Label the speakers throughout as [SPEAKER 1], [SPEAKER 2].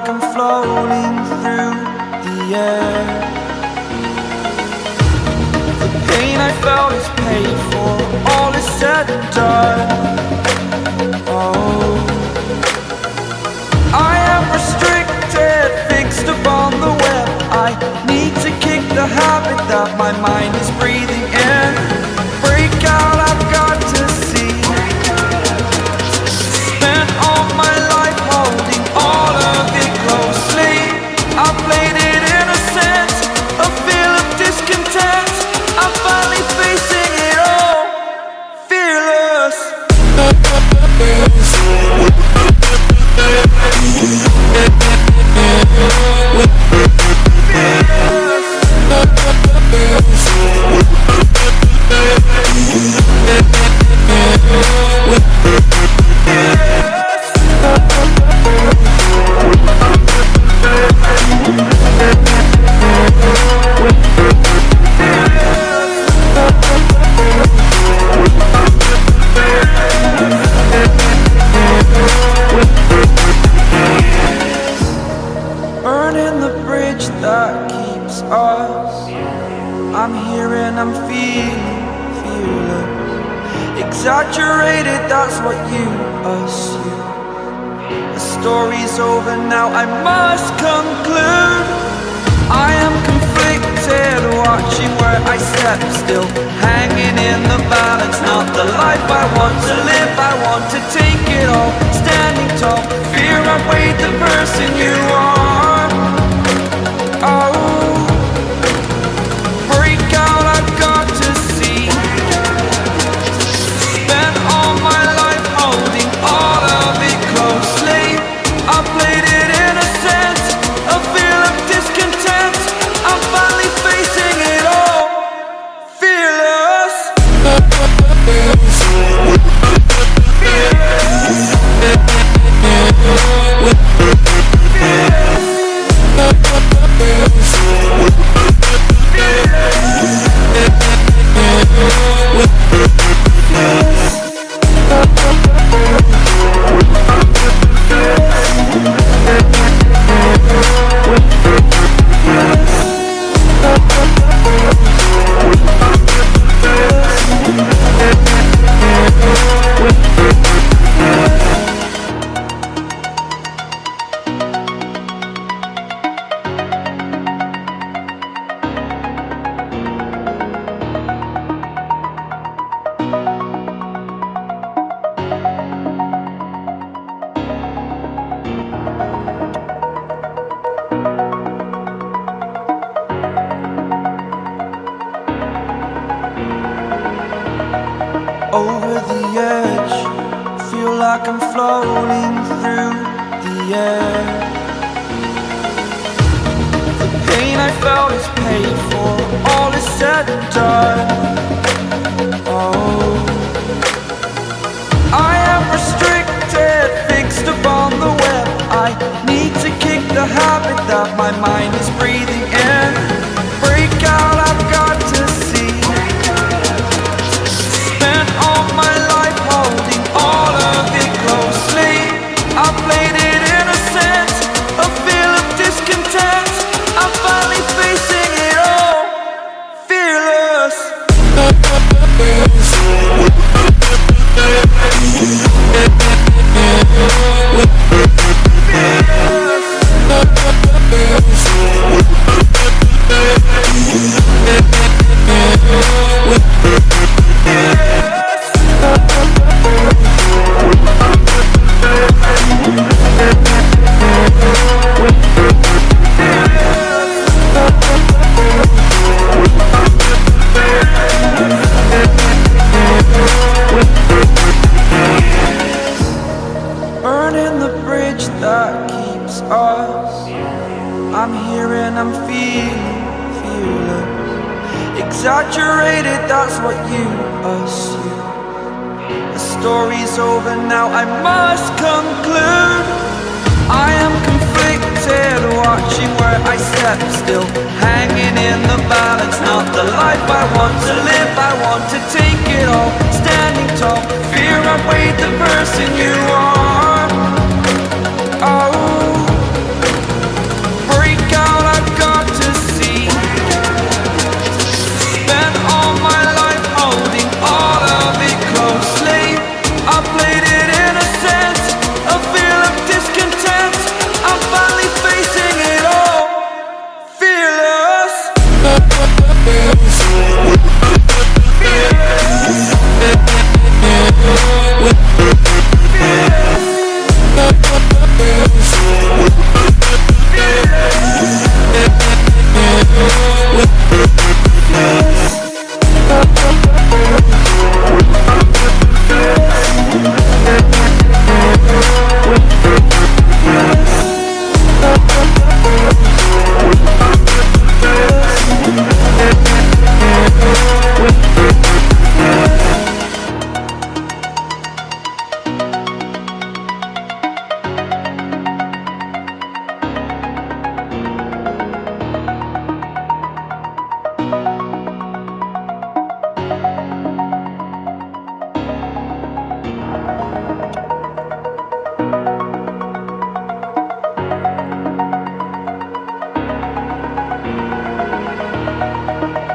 [SPEAKER 1] like I'm floating through the air. The pain I felt is paid for, all is said and done. Oh, I am restricted, fixed upon the web. I need to kick the habit that my mind is breathing in. Break out, I've got to see. Spent all my life holding all of it closely. I played it innocent, a feel of discontent. I'm finally facing it all, fearless. Burning the bridge that keeps us. I'm here and I'm feeling fearless. Exaggerated, that's what you assume. The story's over now, I must conclude. I am conflicted, watching where I step still, hanging in the balance. Not the life I want to live, I want to take it all. Standing tall, fear outweighed the person you are. Oh, break out, I've got to see. Spent all my life holding all of it closely. I played it innocent, a feel of discontent. I'm finally facing it all, fearless. Over the edge, feel like I'm floating through the air. The pain I felt is paid for, all is said and done. Oh, I am restricted, fixed upon the web. I need to kick the habit that my mind is breathing in. Break out, I've got to see. Spent all my life holding all of it closely. I played it innocent, a feel of discontent. I'm finally facing it all, fearless. Burning the bridge that keeps us. I'm here and I'm feeling fearless. Exaggerated, that's what you assume. The story's over now, I must conclude. I am conflicted, watching where I step still, hanging in the balance. Not the life I want to live, I want to take it all. Standing tall, fear outweighed the person you are. Oh,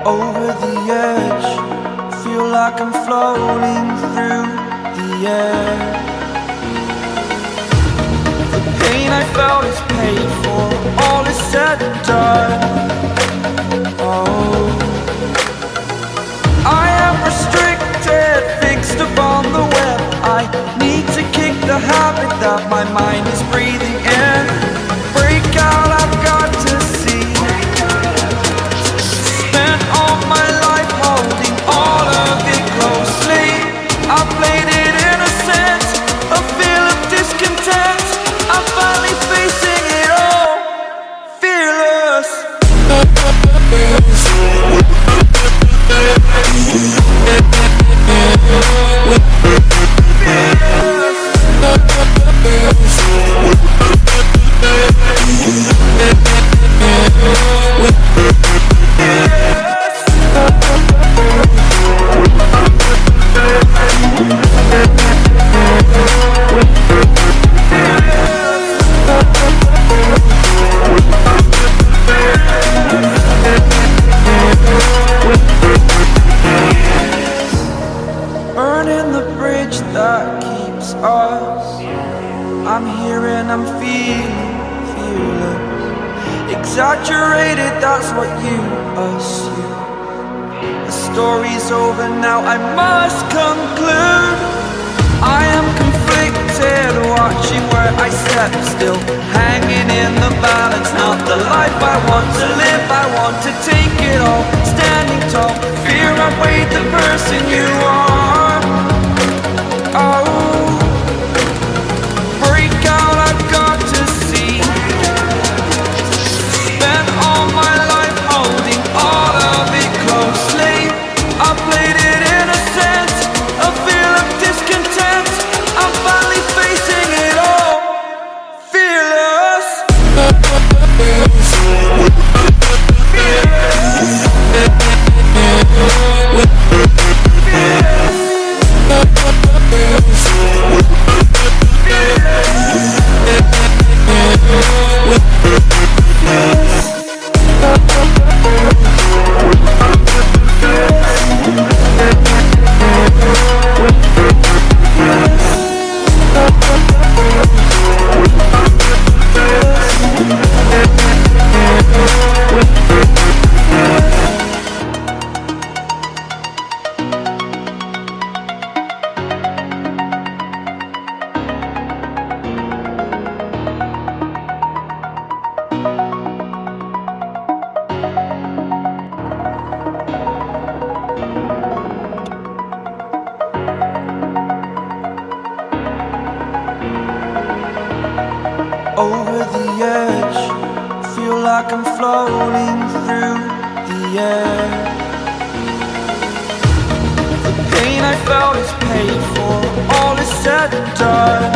[SPEAKER 1] over the edge. Feel like I'm floating through the air. The pain I felt is paid for, all is said and done. Oh, I am restricted, fixed upon the web. I need to kick the habit that my mind is breathing in. Break out, I've got to see. Spent all my life holding all of it closely. I played it innocent, a feel of discontent. I'm finally facing it all, fearless. Burning the bridge that keeps us. I'm here and I'm feeling fearless. Exaggerated, that's what you assume. The story's over now, I must conclude. I am conflicted, watching where I step, still hanging in the balance. Not the life I want to live, I want to take it all. Standing tall, fear I weighed the person you are. Oh, break out, I've got to see. Spent all my life holding all of it closely. I played it innocent, a feel of discontent. I'm finally facing it all, fearless. Over the edge, feel like I'm floating through the air. The pain I felt is paid for, all is said and done.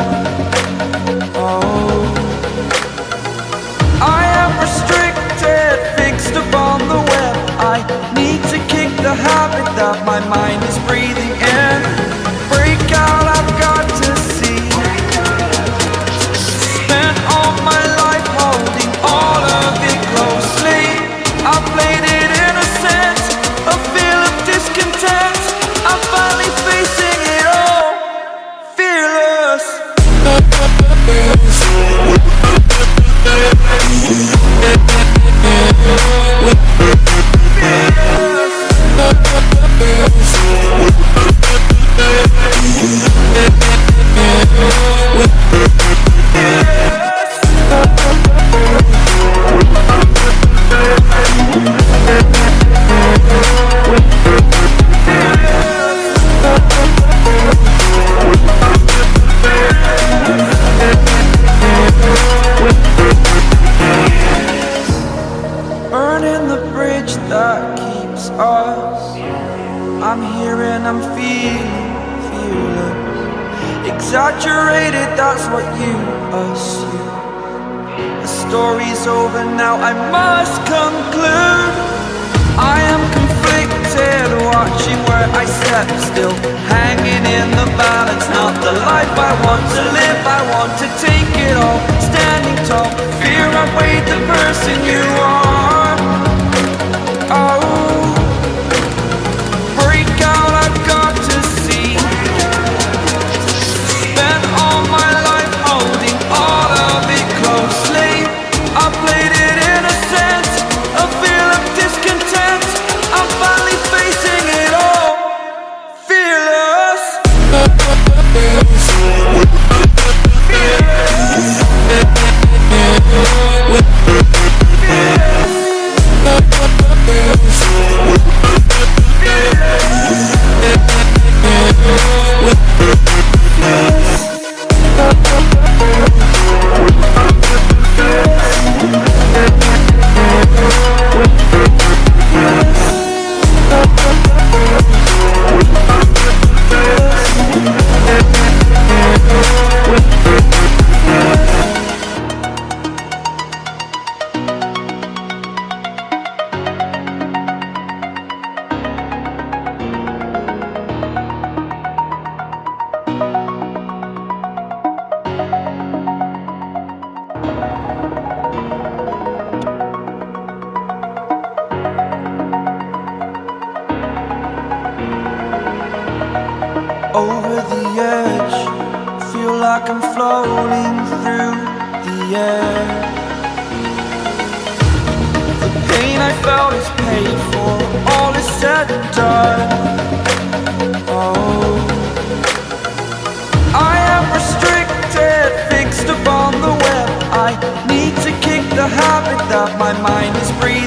[SPEAKER 1] Oh, I am restricted, fixed upon the web. I need to kick the habit that my mind is breathing in. Break out, I've got to see. Spent all my life holding all of it closely. I played it innocent, a feel of discontent. I'm finally facing it all, fearless. Burning the bridge that keeps us. I'm here and I'm feeling fearless. Exaggerated, that's what you assume. The story's over now, I must conclude. I am conflicted, watching where I step, still hanging in the balance. Not the life I want to live, I want to take it all. Standing tall, fear I weighed the person you are. Oh, like I'm floating through the air. The pain I felt is paid for, all is said and done. Oh, I am restricted, fixed upon the web. I need to kick the habit that my mind is breathing.